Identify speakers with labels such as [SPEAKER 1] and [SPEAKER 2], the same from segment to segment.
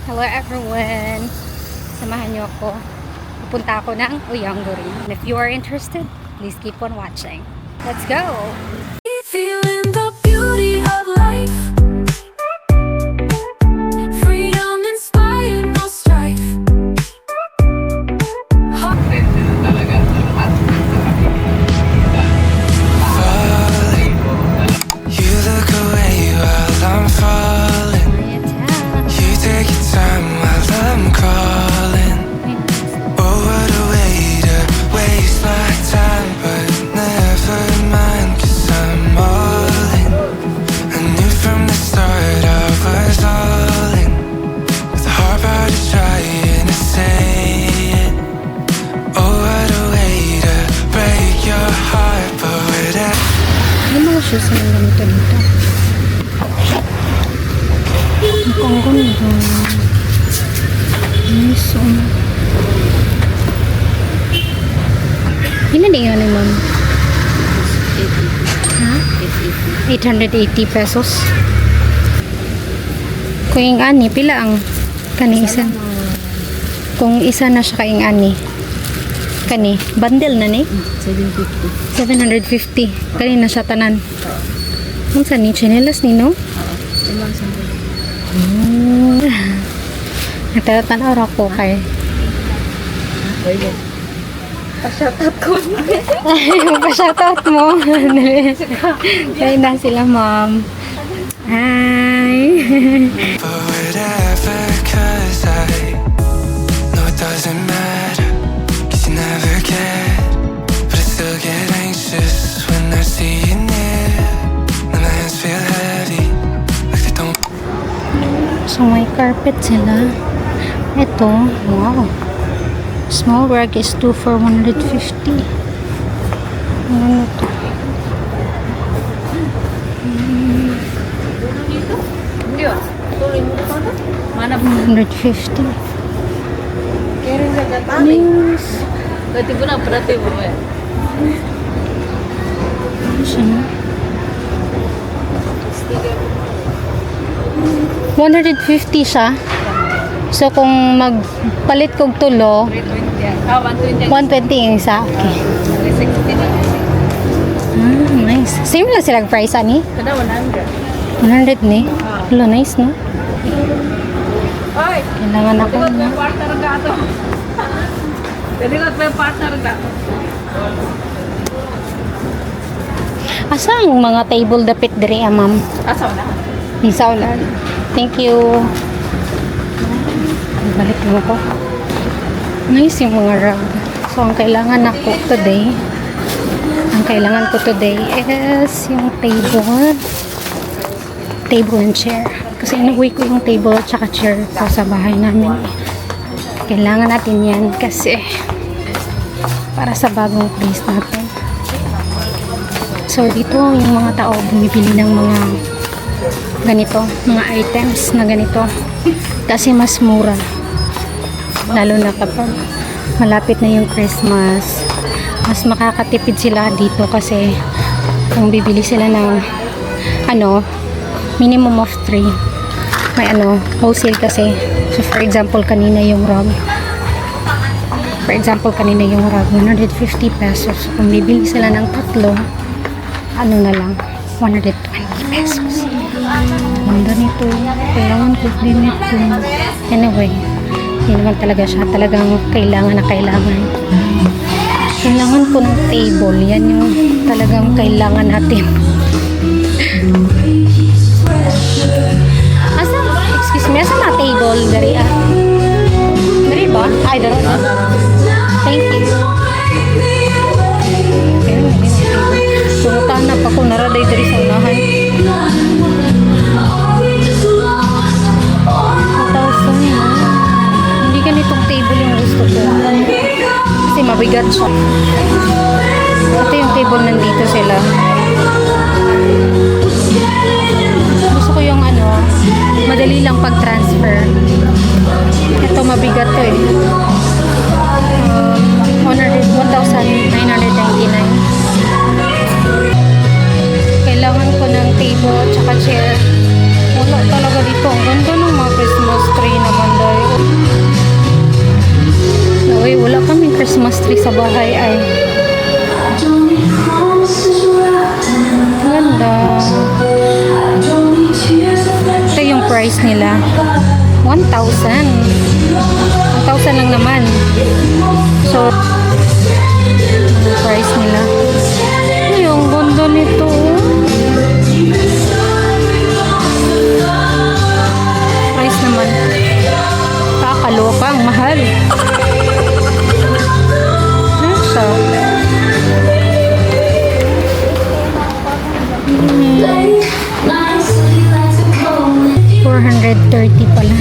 [SPEAKER 1] Hello everyone! Samahan niyo ako. Pupunta ako ng Uyanguri. And if you are interested, please keep on watching. Let's go!
[SPEAKER 2] Feeling the beauty of life. Freedom inspired, no strife.
[SPEAKER 3] You look away while I'm falling. You take your time while I'm calling. Oh, what a way to waste my time, but never mind, 'cause I'm all in. I knew from the start I was all in, with the hard part of trying to say it. Oh, what a way to break your heart, but whatever.
[SPEAKER 1] Yung mga shoes na ganito dito. Ang ganda. Nice. Yun na din yun, ma'am. Ha? 880 pesos. Kung yung ani, pila ang kani isa? Kung isa na siya kaing ani. Kani, bundle na ni? 750. Kani na siya tanan. Kung saan ni chinelas ni, no? Nagtatanaw ra ko kay. Pa-shoutout ko. Pa-shoutout mo. Kaya na sila, ma'am. Hi.
[SPEAKER 3] But whatever, 'cause I know it doesn't matter, 'cause you never cared. But I still get anxious when I see you near, and my hands feel heavy, like they don't.
[SPEAKER 1] So, may carpet sila. Ito, wow. Small rug is 2 for 150. Ano to? 150. News.
[SPEAKER 4] Berarti pun apa berarti bu?
[SPEAKER 1] Ano siya, no? 150 siya. So, kung magpalit kog tulo, 120 yung isa. Okay. Nice. Same lang silang price, ani?
[SPEAKER 4] Kada 100.
[SPEAKER 1] 100 ni. Hello, nice, no?
[SPEAKER 4] Oy,
[SPEAKER 1] Kailangan ako na.
[SPEAKER 4] partner ka ato. Jadi ko may partner ka.
[SPEAKER 1] Asa ang mga table dapit diri, ma'am?
[SPEAKER 4] Asaw na.
[SPEAKER 1] Isaw lang. Thank you. Balik mo ko. Nice yung mga rug. So, ang kailangan ako today, is yung table and chair. Kasi inuwi ko yung table at saka chair ko sa bahay namin. Kailangan natin yan kasi para sa bagong place natin. So, dito yung mga tao bumibili ng mga ganito, mga items na ganito. Kasi mas mura. Lalo na kapag malapit na yung Christmas, mas makakatipid sila dito kasi kung bibili sila ng minimum of 3, may wholesale kasi. So for example, kanina yung rug 150 pesos. Kung bibili sila ng tatlo, na lang 120 pesos. Ganda nito. Kailangan ko din ito. Anyway, hindi naman talaga siya talagang kailangan na kailangan. Kailangan ko ng table. Yan yung talagang kailangan natin. Excuse me, asa na table? Dari Dari ba? Ay, dari. Thank you. Sungutan na pa ko naraday dari sa unahan. 1,000. Hindi ganitong table yung gusto ko. Kasi mabigat siya. Ito yung table, nandito sila. Gusto ko yung madali lang pag-transfer. Ito mabigat to eh. 1,999. Kailangan ko ng table at saka chair. Wala talaga dito. Ang ganda ng mga Christmas tree naman Christmas tree sa bahay ay ganda. Ito yung price nila. 1,000. 1,000 lang naman. So, yung price nila. Ay, ang ganda nito. Price naman. Kakaloka, ang mahal. Ano siya? 430 pala.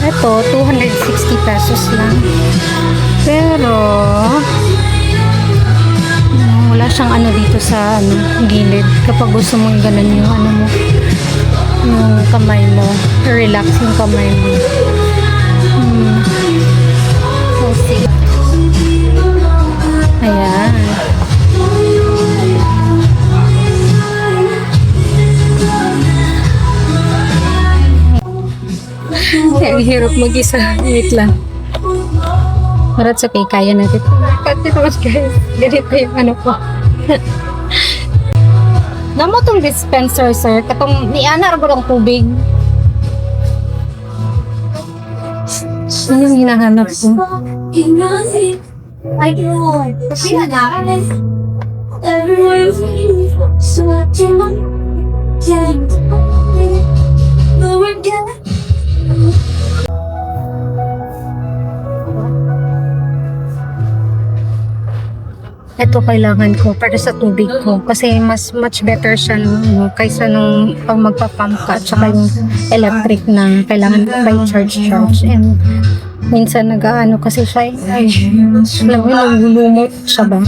[SPEAKER 1] Ito, 260 pesos lang. Pero, wala siyang ano dito sa gilid. Kapag gusto mong ganun yung yung kamay mo. Relax yung kamay mo. We'll see. Ayan. Ang hirap mag-isa. Wait lang. Marat sa kaya natin. Pati mas guys. Ganito yung ano po. Namo tong dispenser, sir. Katong niana ra ang tubig. Ano yung hinahanap ko?
[SPEAKER 2] I know. Everywhere so I can't but we're good.
[SPEAKER 1] Ito kailangan ko para sa tubig ko kasi much better siya kaysa nung pag magpa-pump ka at saka yung electric na kailangan by charge and minsan nag-aano kasi siya ay alam mo nagulumot siya ba.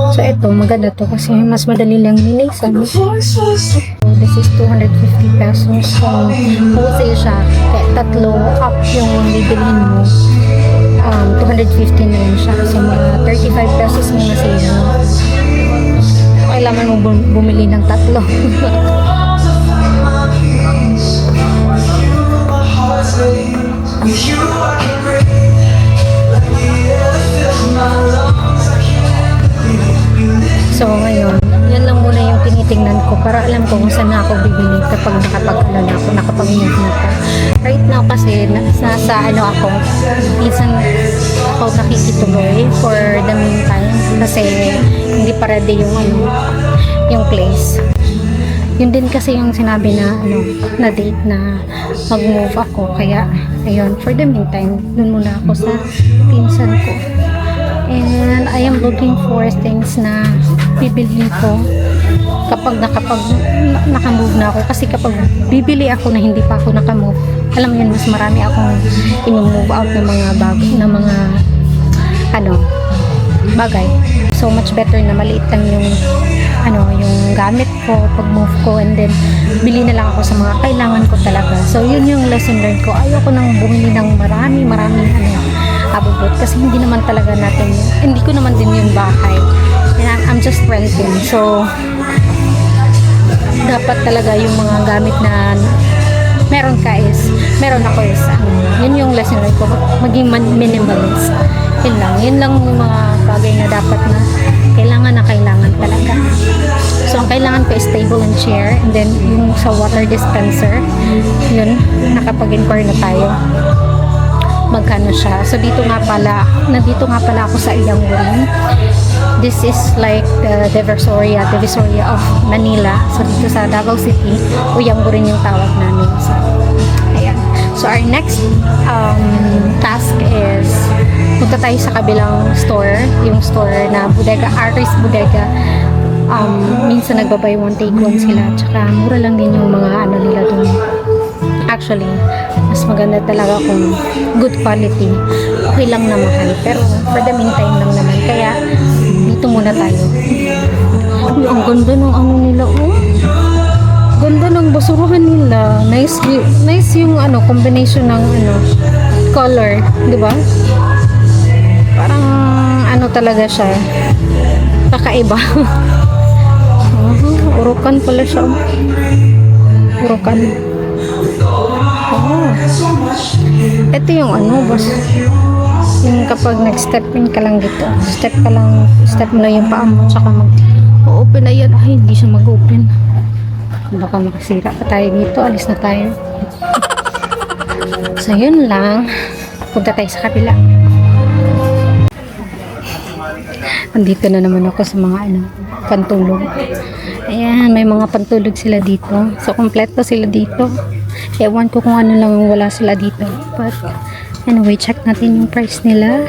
[SPEAKER 1] So ito maganda to kasi mas madali lang linisan. So this is 250 pesos. So wholesale siya kaya tatlo up yung bibilhin mo. 250 na lang siya. So, mga 35 pesos mo na save mo. Kailangan mo bumili ng tatlo. So, ngayon, yan lang muna yung tinitingnan ko para alam ko kung saan na ako bibili kapag nakapag-alala ako, nakapag-move na ako. Right now kasi, nasa ako, minsan ako nakikituloy for the meantime kasi hindi pa ready yung place. Yun din kasi yung sinabi na na date na mag-move ako. Kaya, ayun, for the meantime, dun muna ako sa pinsan ko. And I am looking for things na bibilhin ko kapag nakamove na ako. Kasi kapag bibili ako na hindi pa ako nakamove, alam mo yun, mas marami akong i-move out ng mga bagay. So much better na maliit lang yung gamit ko pag move ko, and then bili na lang ako sa mga kailangan ko talaga. So yun yung lesson learned ko. Ayoko nang bumili ng marami abubot kasi hindi naman talaga hindi ko naman din yung bahay. And I'm just renting. So dapat talaga yung mga gamit na meron ako is yun yung lesson learned ko, maging minimalist. Yun lang yung mga bagay na dapat na kailangan talaga. So ang kailangan ko is table and chair, and then yung sa water dispenser, yun, nakapag-inquire na tayo magkano siya. So nandito nga pala ako sa Iyangurin. This is like the Divisoria of Manila. So dito sa Davao City, Iyangurin yung tawag namin. So ayan. So our next task is punta tayo sa kabilang store, yung store na Bodega, Artist Bodega. Minsan nagbabay one take one sila, tsaka mura lang din yung mga nila dun. Actually, mas maganda talaga kung good quality. Okay lang na mahal, pero for the meantime lang naman. Kaya dito muna tayo. Ang ganda ng nila, oh. Ganda ng basurahan nila. Nice yung combination ng color, di ba? Parang talaga siya. Kakaiba. Urukan pala siya. Urukan. Ito yung ano, boss. Yung kapag nag-step in ka lang dito. Step mo lang yung paa mo. Tsaka mag-open na yan. Ay, hindi siya mag-open. Baka makasira pa tayo dito. Alis na tayo. So, yun lang. Punta tayo sa kabila. Andito na naman ako sa mga pantulog. Ayan, may mga pantulog sila dito. So, kompleto sila dito. Ewan ko kung ano lang wala sila dito. But, anyway, check natin yung price nila.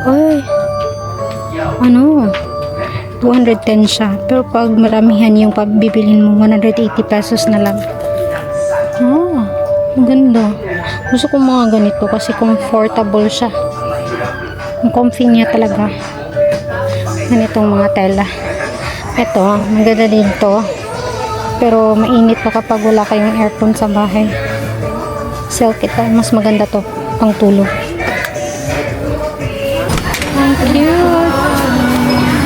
[SPEAKER 1] Ay, 210 siya. Pero pag maramihan yung bibilhin mo, 180 pesos na lang. Oh, maganda. Gusto ko mga ganito kasi comfortable siya. Ang comfy niya talaga. Ganitong mga tela. Ito, maganda din to. Pero mainit pa kapag wala kayong aircon sa bahay. Silk ito. Mas maganda to pang tulog. Ang cute.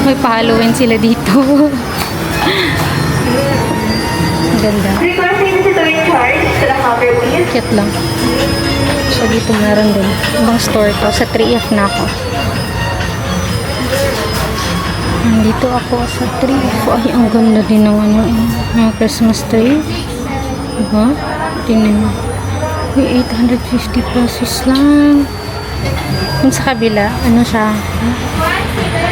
[SPEAKER 1] May pa-Halloween sila dito. Ang ganda. Cute lang. So dito meron din. Ibang store to. Sa 3F na ako. Nandito ako sa 3F. Ay, ang ganda din ng mga Christmas tree. Diba? Tingnan mo. May 850 pesos lang. Kung sa kabila, siya?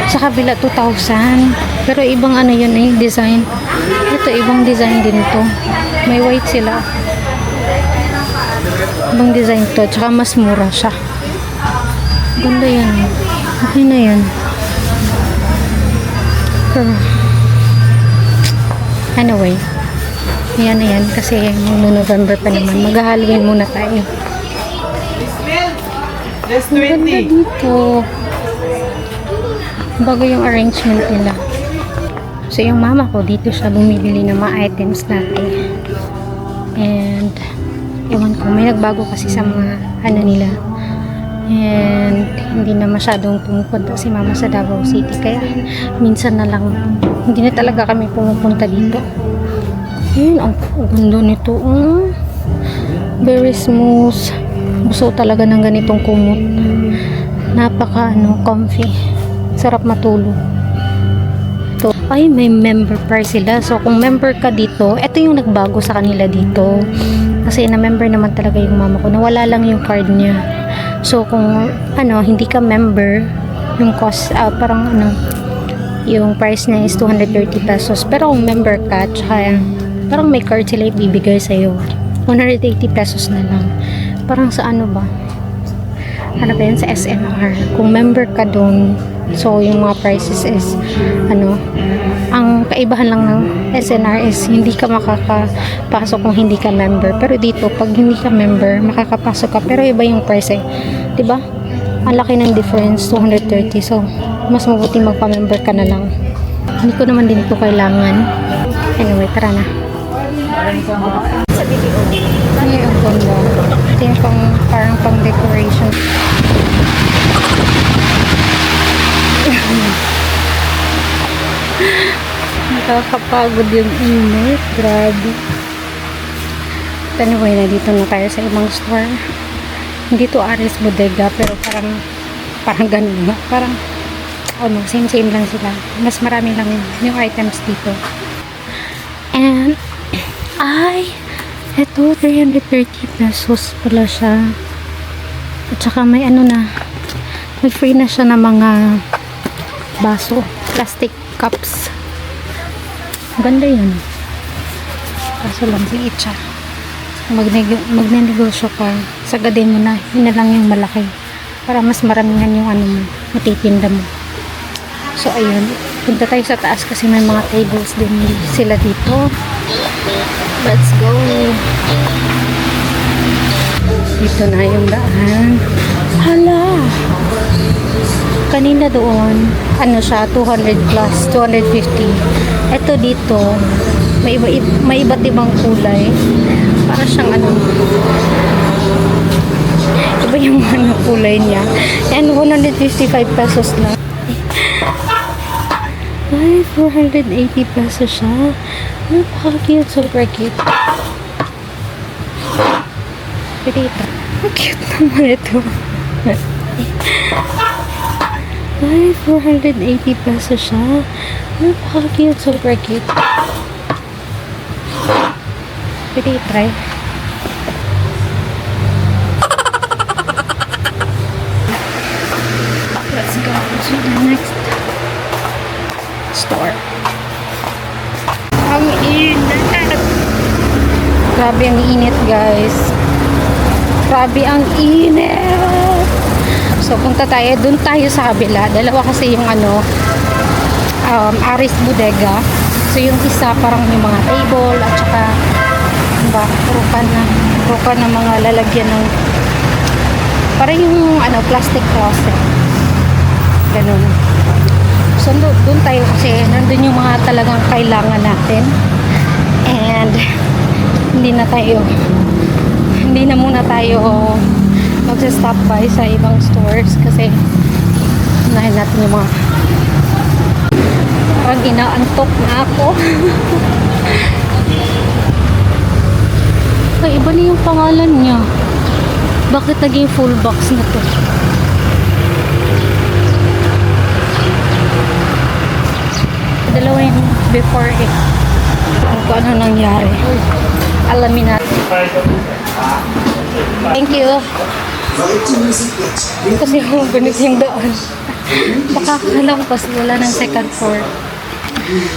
[SPEAKER 1] Sa kabila, 2,000. Pero ibang yun design. Ito, ibang design din to. May white sila. Ibang design to. Tsaka mas mura siya. Ganda yan. Okay na yan. Anyway, yan na yan kasi November pa naman. Mag-Halloween muna tayo. Ang ganda dito. Bago yung arrangement nila. So yung mama ko dito siya bumibili ng mga items natin. And ewan ko, may nagbago kasi sa mga nila. And hindi na masyadong pumupunta si mama sa Davao City kaya minsan na lang hindi na talaga kami pumupunta dito. Ayun, ang ganda nito. Very smooth. Gusto talaga ng ganitong kumot. Napaka comfy. Sarap matulog. So, ay, may member price sila. So, kung member ka dito, ito yung nagbago sa kanila dito. Kasi na-member naman talaga yung mama ko. Nawala lang yung card niya. So, kung hindi ka member, yung cost, yung price niya is 230 pesos. Pero kung member ka, tsaka parang may card sila ibibigay sa'yo. 180 pesos na lang. Parang sa ba? Ano ba yun? Sa SNR. Kung member ka doon, so yung mga prices is, ang kaibahan lang ng SNR is hindi ka makakapasok kung hindi ka member. Pero dito, pag hindi ka member, makakapasok ka. Pero iba yung price eh. Diba? Ang laki ng difference, 230. So, mas mabuti magpa-member ka na lang. Hindi ko naman din ito kailangan. Anyway, tara na. Ay, ang ganda. Ito yung parang pang decoration. Nakakapagod yung init. Grabe. Anyway, nandito na tayo sa ibang store. Hindi to Aris Bodega, pero parang ganun. Parang, same lang sila. Mas marami lang yung items dito. And, eto, 330 pesos pala siya. At saka may may free na siya ng mga baso, plastic cups. Ganda yun. Kaso lang si Itcha. Magnenegosyo ka, sagadin mo na, yun na lang yung malaki. Para mas maramihan yung matitinda mo. So, ayun. Punta tayo sa taas kasi may mga tables din sila dito. Let's go. Dito na yung daan. Hala! Kanina doon, siya, 200 plus, 250. Ito dito, may iba't ibang kulay. Para siyang iba yung kulay niya. And 155 pesos lang. Ay, 480 pesos siya. Napaka-cute, super cute. Pwede ito. Ang cute naman ito. Ay, 480 pesos siya. Napaka-cute. Super cute. Pwede i-try. Let's go to the next store. Ang init! Grabe ang init, guys. Grabe ang init! So, punta tayo. Doon tayo sa kabila. Dalawa kasi yung Aris Bodega. So, yung isa parang may mga table at saka rukan na mga lalagyan ng parang yung plastic closet. Ganun. So, doon tayo kasi nandun yung mga talagang kailangan natin. And, hindi na muna tayo magsa-stop by sa ibang stores kasi unahin natin yung mga parang inaantok na ako. Ay, iba na yung pangalan niya. Bakit naging full box na to? Dalawa yung before eh. Kung ano nangyari. Alamin natin. Thank you. Kasi ganito yung daan. Makakalampas wala ng second floor.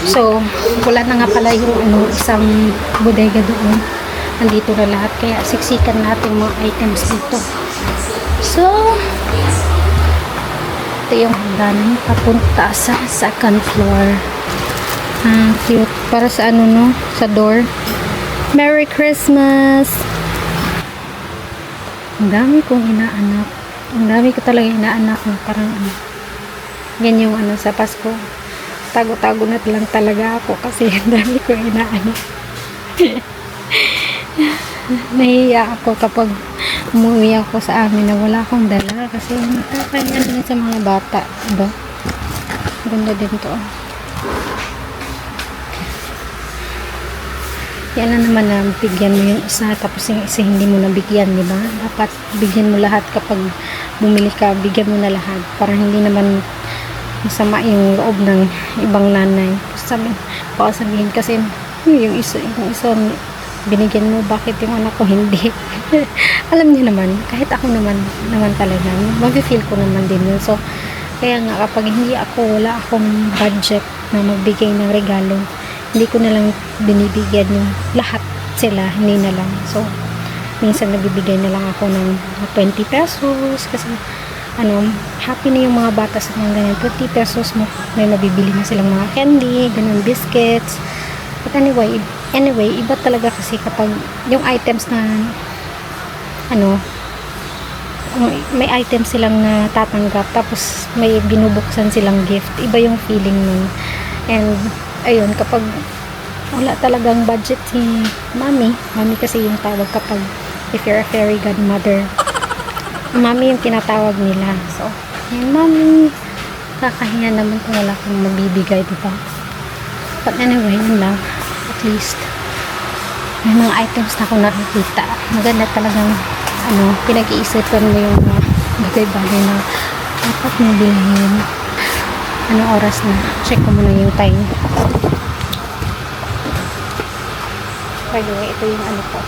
[SPEAKER 1] So, wala na nga pala yung isang bodega doon. Nandito na lahat. Kaya siksikan natin mga items dito. So, ito yung hagdanan papunta sa second floor. Cute. Para sa sa door. Merry Christmas! Ang dami kong inaanak. Ang dami ko talaga inaanak. Parang yan yung sa Pasko. Tago-tago na lang talaga ako kasi ang dami ko inaanak. Nahiya ako kapag umuwi ako sa amin na wala akong dala kasi nakakanya din sa mga bata. Diba? Ganda din to. Yan na naman na bigyan mo yung isa tapos yung isa hindi mo nabigyan, di ba? Dapat bigyan mo lahat kapag bumili ka, bigyan mo na lahat para hindi naman masama yung loob ng ibang nanay. Baka sabihin kasi yung isa binigyan mo, bakit yung anak ko hindi? Alam niyo naman, kahit ako naman talaga, mag-feel ko naman din yun. So, kaya nga kapag wala akong budget na magbigay ng regalo, hindi ko na lang binibigyan yung lahat sila, hindi na lang. So, minsan nabibigay na lang ako ng 20 pesos kasi happy na yung mga bata sa mga ganyan. 20 pesos mo, may mabibili na silang mga candy, ganun, biscuits. But anyway, iba talaga kasi kapag yung items na may items silang natatanggap tapos may binubuksan silang gift. Iba yung feeling nun. And ayun, kapag wala talagang budget si mami kasi yung tawag kapag if you're a fairy godmother, mami yung tinatawag nila. So, yun, mami, kakahiya naman kung wala kang mabibigay, diba? But anyway, yun lang. At least, may mga items na ako nakikita. Maganda talagang, pinag-iisipan mo yung mga bagay-bagay na dapat mo bilhin. Anong oras na? Check ko muna yung time. By the way, ito yung ko.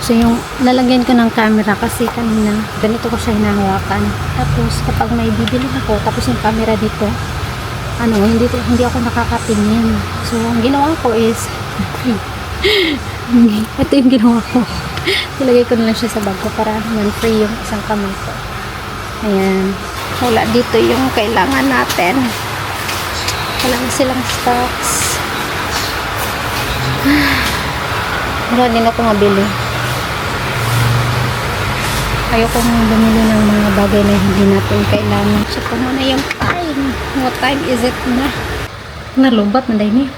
[SPEAKER 1] So, yung lalagyan ko ng camera kasi kanina, ganito ko siya hinahawakan. Tapos, kapag may bibili ako, tapos yung camera dito, hindi ako nakakatingin. So, ang ginawa ko is, ito yung ginawa ko. Nilagay ko na lang siya sa bag ko para naman free yung isang kamay ko. Ayan. Wala dito yung kailangan natin. Wala na silang stocks. Wala din ako mabili. Ayoko mong bumili ng mga bagay na hindi natin kailangan. Check ko muna yung time. What time is it na? Nalubat na dahil niya.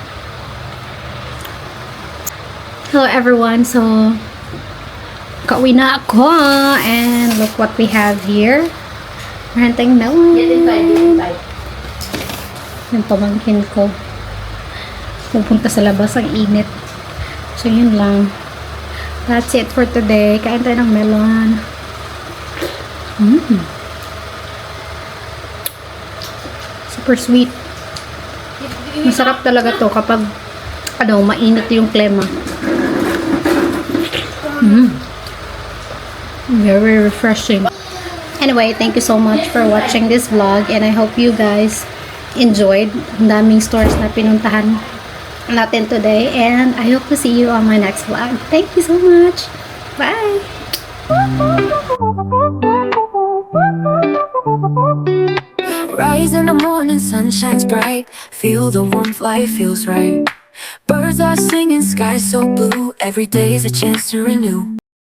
[SPEAKER 1] Hello everyone. So, kauwi na ako. And look what we have here. Mahanting na. Yung pamangkin ko. Pupunta sa labas. Ang init. So, yun lang. That's it for today. Kain tayo ng melon. Super sweet. Masarap talaga to kapag mainit yung klema. Very refreshing. Anyway, thank you so much for watching this vlog and I hope you guys enjoyed. Ang daming stores na pinuntahan natin today and I hope to see you on my next vlog. Thank you so much. Bye!
[SPEAKER 2] Rise in the morning, sun shines bright. Feel the warmth, life feels right. Birds are singing, sky so blue. Every day's a chance to renew.